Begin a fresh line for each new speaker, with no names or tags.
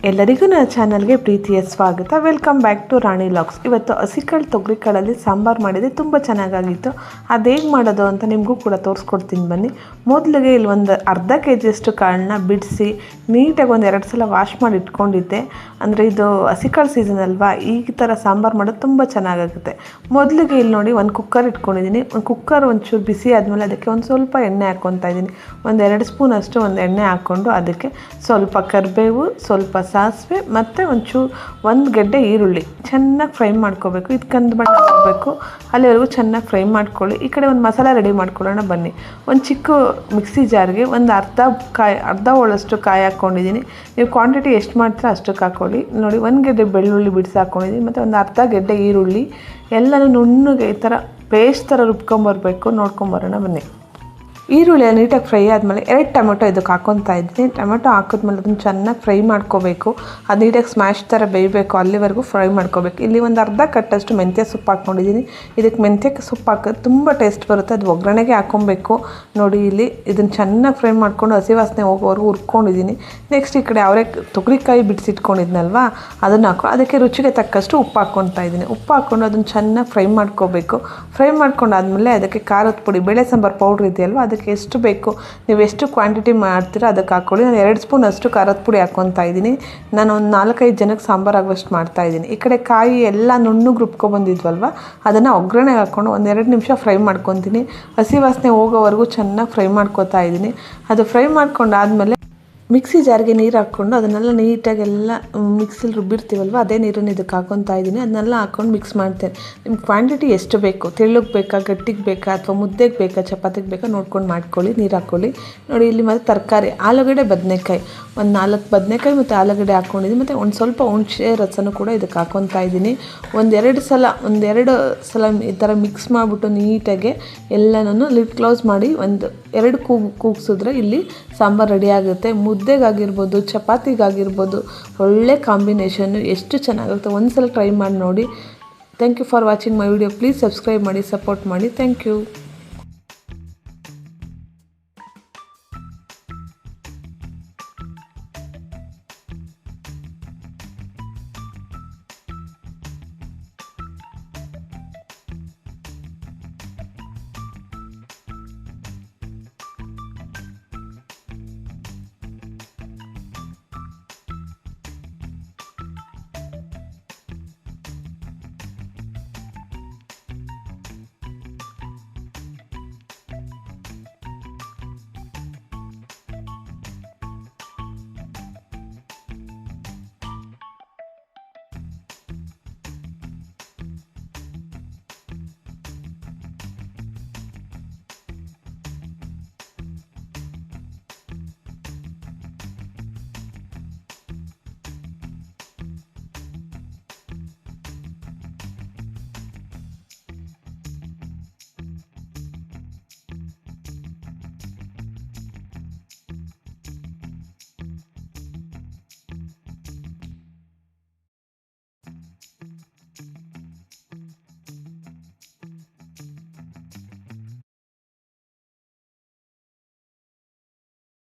ಎಲ್ಲರಿಗೂ ನನ್ನ ಚಾನಲ್ಗೆ ಪ್ರೀತಿಯ ಸ್ವಾಗತ. Welcome back to Rani logs. ಇವತ್ತು ಹಸಿಕಾಳು ತೊಗರಿ ಕಾಳಲ್ಲಿ ಸಾಂಬಾರು ಮಾಡಿದೆ, ತುಂಬ ಚೆನ್ನಾಗಾಗಿತ್ತು. ಅದು ಹೇಗೆ ಮಾಡೋದು ಅಂತ ನಿಮಗೂ ಕೂಡ ತೋರಿಸ್ಕೊಡ್ತೀನಿ ಬನ್ನಿ. ಮೊದಲಿಗೆ ಇಲ್ಲಿ ಒಂದು ಅರ್ಧ ಕೆಜಿಯಷ್ಟು ಕಾಳನ್ನ ಬಿಡಿಸಿ ನೀಟಾಗಿ ಒಂದು 2 ಸಲ ವಾಶ್ ಮಾಡಿ ಇಟ್ಕೊಂಡಿದ್ದೆ. ಅಂದರೆ ಇದು ಹಸಿಕಾಳು ಸೀಸನ್ ಅಲ್ವಾ, ಈ ಥರ ಸಾಂಬಾರು ಮಾಡೋದು ತುಂಬ ಚೆನ್ನಾಗಾಗುತ್ತೆ. ಮೊದಲಿಗೆ ಇಲ್ಲಿ ನೋಡಿ ಒಂದು ಕುಕ್ಕರ್ ಇಟ್ಕೊಂಡಿದ್ದೀನಿ. ಒಂದು ಕುಕ್ಕರ್ ಒಂಚೂರು ಬಿಸಿ ಆದಮೇಲೆ ಅದಕ್ಕೆ ಒಂದು ಸ್ವಲ್ಪ ಎಣ್ಣೆ ಹಾಕ್ಕೊತಾ ಇದ್ದೀನಿ. ಒಂದು 2 ಸ್ಪೂನ್ ಅಷ್ಟು ಒಂದು ಎಣ್ಣೆ ಹಾಕ್ಕೊಂಡು ಅದಕ್ಕೆ ಸ್ವಲ್ಪ ಕರಿಬೇವು, ಸ್ವಲ್ಪ ಸಾಸಿವೆ ಮತ್ತು ಒಂದು ಗೆಡ್ಡೆ ಈರುಳ್ಳಿ ಚೆನ್ನಾಗಿ ಫ್ರೈ ಮಾಡ್ಕೋಬೇಕು. ಇದು ಕಂದು ಬಣ್ಣ ಹಾಕಬೇಕು, ಅಲ್ಲಿವರೆಗೂ ಚೆನ್ನಾಗಿ ಫ್ರೈ ಮಾಡ್ಕೊಳ್ಳಿ. ಈ ಕಡೆ ಒಂದು ಮಸಾಲ ರೆಡಿ ಮಾಡ್ಕೊಳ್ಳೋಣ ಬನ್ನಿ. ಒಂದು ಚಿಕ್ಕ ಮಿಕ್ಸಿ ಜಾರ್ಗೆ ಒಂದು ಅರ್ಧ ಹೋಳಷ್ಟು ಕಾಯಿ ಹಾಕ್ಕೊಂಡಿದ್ದೀನಿ. ನೀವು ಕ್ವಾಂಟಿಟಿ ಎಷ್ಟು ಮಾಡ್ತೀರಾ ಅಷ್ಟಕ್ಕೆ ಹಾಕ್ಕೊಳ್ಳಿ. ನೋಡಿ, 1 ಗೆಡ್ಡೆ ಬೆಳ್ಳುಳ್ಳಿ ಬಿಡಿಸಿ ಹಾಕ್ಕೊಂಡಿದ್ದೀನಿ ಮತ್ತು ಒಂದು ಅರ್ಧ ಗೆಡ್ಡೆ ಈರುಳ್ಳಿ ಎಲ್ಲನೂ ನುಣ್ಣಗೆ ಈ ಥರ ಪೇಸ್ಟ್ ಥರ ರುಬ್ಕೊಂಬರ್ಬೇಕು. ನೋಡ್ಕೊಂಬರೋಣ ಬನ್ನಿ. ಈರುಳ್ಳಿ ನೀಟಾಗಿ ಫ್ರೈ ಆದಮೇಲೆ 2 ಟೊಮೆಟೊ ಇದಕ್ಕೆ ಹಾಕ್ಕೊತಾ ಇದ್ದೀನಿ. ಟೊಮೆಟೊ ಹಾಕಿದ್ಮೇಲೆ ಅದನ್ನು ಚೆನ್ನಾಗಿ ಫ್ರೈ ಮಾಡ್ಕೋಬೇಕು. ಅದು ನೀಟಾಗಿ ಸ್ಮ್ಯಾಶ್ ಥರ ಬೇಯಬೇಕು, ಅಲ್ಲಿವರೆಗೂ ಫ್ರೈ ಮಾಡ್ಕೋಬೇಕು. ಇಲ್ಲಿ ಒಂದು ಅರ್ಧ ಕಟ್ಟಷ್ಟು ಮೆಂತ್ಯ ಸೊಪ್ಪು ಹಾಕ್ಕೊಂಡಿದ್ದೀನಿ. ಇದಕ್ಕೆ ಮೆಂತ್ಯ ಸೊಪ್ಪು ಹಾಕೋದು ತುಂಬ ಟೇಸ್ಟ್ ಬರುತ್ತೆ. ಅದು ಒಗ್ಗರಣೆಗೆ ಹಾಕ್ಕೊಬೇಕು. ನೋಡಿ, ಇಲ್ಲಿ ಇದನ್ನು ಚೆನ್ನಾಗಿ ಫ್ರೈ ಮಾಡ್ಕೊಂಡು ಹಸಿ ವಾಸನೆ ಹೋಗೋವರೆಗೂ ಹುರ್ಕೊಂಡಿದ್ದೀನಿ. ನೆಕ್ಸ್ಟ್ ಈ ಕಡೆ ತೊಗರಿಕಾಯಿ ಬಿಡಿಸಿಟ್ಕೊಂಡಿದ್ನಲ್ವ, ಅದನ್ನು ಅದಕ್ಕೆ ರುಚಿಗೆ ತಕ್ಕಷ್ಟು ಉಪ್ಪು ಹಾಕ್ಕೊತಾ ಇದ್ದೀನಿ. ಉಪ್ಪು ಹಾಕ್ಕೊಂಡು ಅದನ್ನು ಚೆನ್ನಾಗಿ ಫ್ರೈ ಮಾಡ್ಕೋಬೇಕು. ಫ್ರೈ ಮಾಡ್ಕೊಂಡಾದ್ಮೇಲೆ ಅದಕ್ಕೆ ಖಾರದ ಪುಡಿ, ಬೇಳೆ ಸಾಂಬಾರು ಪೌಡ್ರ್ ಇದೆಯಲ್ವ, ಅದಕ್ಕೆ ಎಷ್ಟು ಬೇಕು, ನೀವು ಎಷ್ಟು ಕ್ವಾಂಟಿಟಿ ಮಾಡ್ತೀರೋ ಅದಕ್ಕೆ ಹಾಕ್ಕೊಳ್ಳಿ. ನಾನು 2 ಸ್ಪೂನ್ ಅಷ್ಟು ಖಾರದ ಪುಡಿ ಹಾಕ್ಕೊತಾ ಇದ್ದೀನಿ. ನಾನು ಒಂದು 4-5 ಜನಕ್ಕೆ ಸಾಂಬಾರು ಆಗುವಷ್ಟು ಮಾಡ್ತಾಯಿದ್ದೀನಿ. ಈ ಕಡೆ ಕಾಯಿ ಎಲ್ಲ ನುಣ್ಣಗೆ ರುಬ್ಕೊಬಂದಿದ್ವಲ್ವ, ಅದನ್ನು ಒಗ್ಗರಣೆಗೆ ಹಾಕ್ಕೊಂಡು ಒಂದು 2 ನಿಮಿಷ ಫ್ರೈ ಮಾಡ್ಕೊತೀನಿ. ಹಸಿ ವಾಸನೆ ಹೋಗೋವರೆಗೂ ಚೆನ್ನಾಗಿ ಫ್ರೈ ಮಾಡ್ಕೊತಾ ಇದ್ದೀನಿ. ಅದು ಫ್ರೈ ಮಾಡ್ಕೊಂಡಾದ್ಮೇಲೆ ಮಿಕ್ಸಿ ಜಾರ್ಗೆ ನೀರು ಹಾಕ್ಕೊಂಡು ಅದನ್ನೆಲ್ಲ ನೀಟಾಗೆಲ್ಲ ಮಿಕ್ಸಿಲಿ ರುಬ್ಬಿರ್ತೀವಲ್ವ, ಅದೇ ನೀರನ್ನು ಇದಕ್ಕೆ ಹಾಕ್ಕೊತಾ ಇದ್ದೀನಿ. ಅದನ್ನೆಲ್ಲ ಹಾಕ್ಕೊಂಡು ಮಿಕ್ಸ್ ಮಾಡ್ತೇನೆ. ನಿಮ್ಮ ಕ್ವಾಂಟಿಟಿ ಎಷ್ಟು ಬೇಕು, ತೆಳ್ಳಗೆ ಬೇಕಾ, ಗಟ್ಟಿಗೆ ಬೇಕಾ, ಅಥವಾ ಮುದ್ದೆಗೆ ಬೇಕಾ, ಚಪಾತಿಗೆ ಬೇಕಾ ನೋಡ್ಕೊಂಡು ಮಾಡ್ಕೊಳ್ಳಿ. ನೀರು ಹಾಕ್ಕೊಳ್ಳಿ. ನೋಡಿ, ಇಲ್ಲಿ ಮತ್ತು ತರಕಾರಿ ಆಲೂಗಡ್ಡೆ, ಬದನೆಕಾಯಿ, ಒಂದು 4 ಬದನೆಕಾಯಿ ಮತ್ತು ಆಲೂಗಡ್ಡೆ ಹಾಕ್ಕೊಂಡಿದ್ದೀನಿ. ಮತ್ತು ಒಂದು ಸ್ವಲ್ಪ ಹುಣಸೆ ರಸನೂ ಕೂಡ ಇದಕ್ಕೆ ಹಾಕ್ಕೊತಾ ಇದ್ದೀನಿ. ಒಂದೆರಡು ಸಲ ಈ ಥರ ಮಿಕ್ಸ್ ಮಾಡಿಬಿಟ್ಟು ನೀಟಾಗೆ ಎಲ್ಲನೂ ಲಿಡ್ ಕ್ಲೋಸ್ ಮಾಡಿ ಒಂದು 2 ಕೂಗಿಸಿದ್ರೆ ಇಲ್ಲಿ ಸಾಂಬಾರು ರೆಡಿ ಆಗುತ್ತೆ. ಮುದ್ದೆಗಾಗಿರ್ಬೋದು, ಚಪಾತಿಗಾಗಿರ್ಬೋದು ಒಳ್ಳೆ ಕಾಂಬಿನೇಷನ್ನು, ಎಷ್ಟು ಚೆನ್ನಾಗಿರುತ್ತೆ. ಒಂದು ಸಲ ಟ್ರೈ ಮಾಡಿ ನೋಡಿ. Thank you for watching my video. Please subscribe ಮಾಡಿ, ಸಪೋರ್ಟ್ ಮಾಡಿ. Thank you.